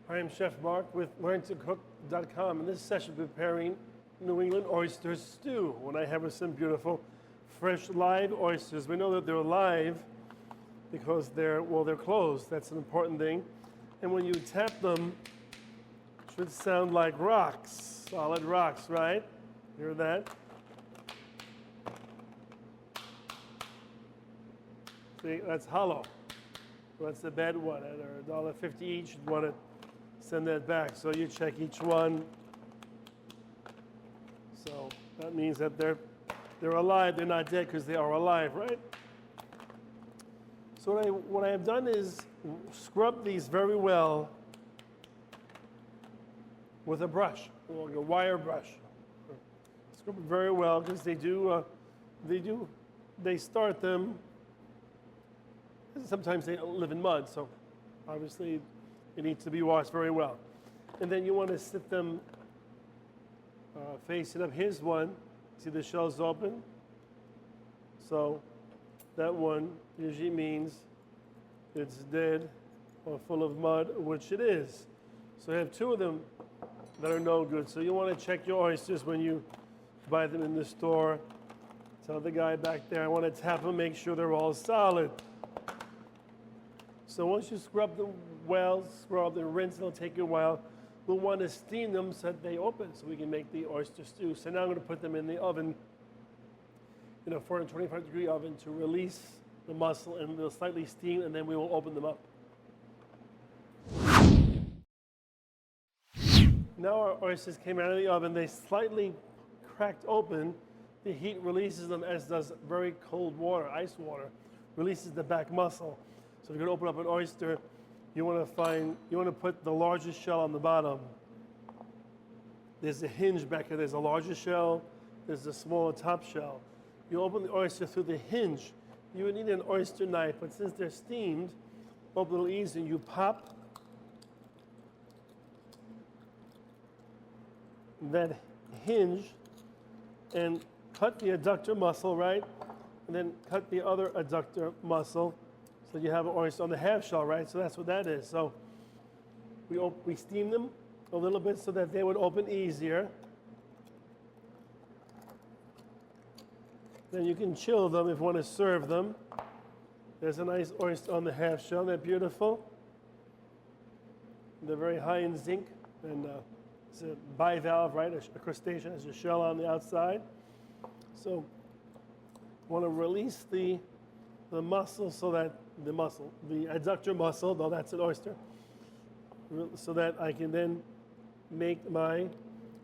Hi, I'm Chef Mark with LearnToCook.com. In this session, preparing New England oyster stew. What I have is some beautiful, fresh, live oysters. We know that they're live because they're closed. That's an important thing. And when you tap them, it should sound like rocks, solid rocks, right? Hear that? See, that's hollow. That's the bad one. At $1.50 each, you'd want to send that back. So you check each one. So that means that they're alive. They're not dead because they are alive, right? So what I have done is scrub these very well with a brush, like a wire brush. Scrub them very well because they start them. Sometimes they live in mud, so obviously it needs to be washed very well. And then you want to sit them facing up. Here's one. See the shell's open? So that one usually means it's dead or full of mud, which it is. So you have two of them that are no good. So you want to check your oysters when you buy them in the store. Tell the guy back there, I want to tap them, make sure they're all solid. So once you scrub them well, scrub and rinse, it'll take you a while. We'll want to steam them so that they open so we can make the oyster stew. So now I'm going to put them in the oven, in a 425-degree oven to release the mussel, and they'll slightly steam, and then we will open them up. Now our oysters came out of the oven. They slightly cracked open. The heat releases them, as does very cold water, ice water, releases the back muscle. So if you're going to open up an oyster, you want to put the largest shell on the bottom. There's a hinge back here. There's a larger shell. There's a smaller top shell. You open the oyster through the hinge. You would need an oyster knife, but since they're steamed, open a little easier. You pop that hinge and cut the adductor muscle, right? And then cut the other adductor muscle. So you have an oyster on the half shell, right? So that's what that is. So we steam them a little bit so that they would open easier. Then you can chill them if you want to serve them. There's a nice oyster on the half shell. They're beautiful. They're very high in zinc. And it's a bivalve, right? A crustacean has a shell on the outside. So you want to release the muscle so that the adductor muscle, though that's an oyster, so that I can then make my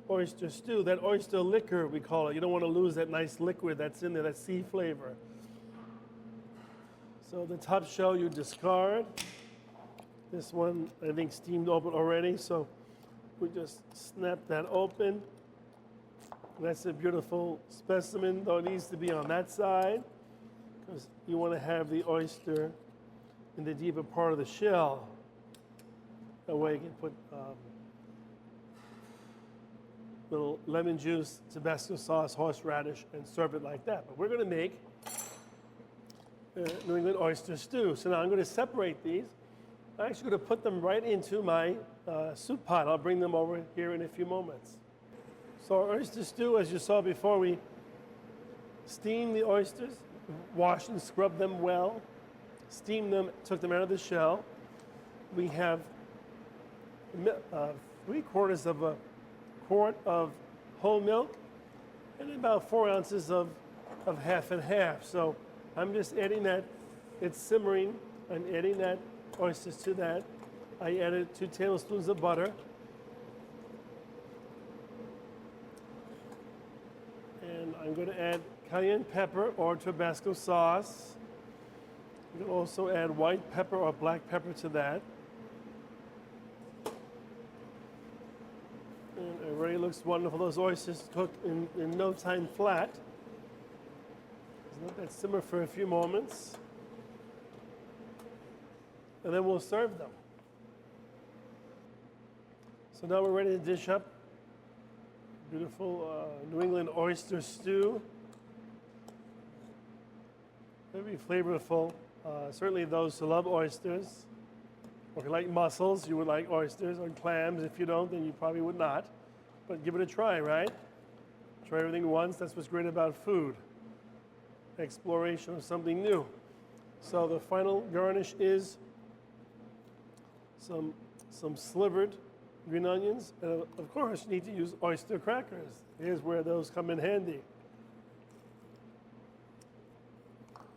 oyster stew. That oyster liquor, we call it. You don't want to lose that nice liquid that's in there, that sea flavor. So the top shell you discard. This one, I think, steamed open already, so we just snap that open. That's a beautiful specimen, though it needs to be on that side, because you want to have the oyster in the deeper part of the shell. That way you can put little lemon juice, Tabasco sauce, horseradish, and serve it like that. But we're going to make New England oyster stew. So now I'm going to separate these. I'm actually going to put them right into my soup pot. I'll bring them over here in a few moments. So our oyster stew, as you saw before, we steam the oysters, wash and scrub them well, steamed them, took them out of the shell. We have 3/4 of a quart of whole milk and about 4 ounces of half and half. So I'm just adding that. It's simmering. I'm adding that oysters to that. I added 2 tablespoons of butter. And I'm going to add cayenne pepper or Tabasco sauce. You can also add white pepper or black pepper to that. And it already looks wonderful. Those oysters cook in no time flat. Just let that simmer for a few moments. And then we'll serve them. So now we're ready to dish up beautiful New England oyster stew. Very flavorful. Certainly those who love oysters Or if you like mussels, you would like oysters or clams. If you don't, then you probably would not. But give it a try, right? Try everything once. That's what's great about food. Exploration of something new. So the final garnish is some slivered green onions. And of course, you need to use oyster crackers. Here's where those come in handy.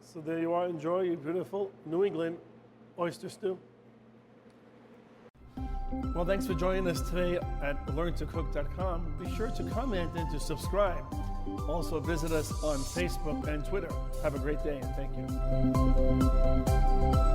So there you are. Enjoy your beautiful New England oyster stew. Well, thanks for joining us today at learntocook.com. Be sure to comment and to subscribe. Also visit us on Facebook and Twitter. Have a great day and thank you.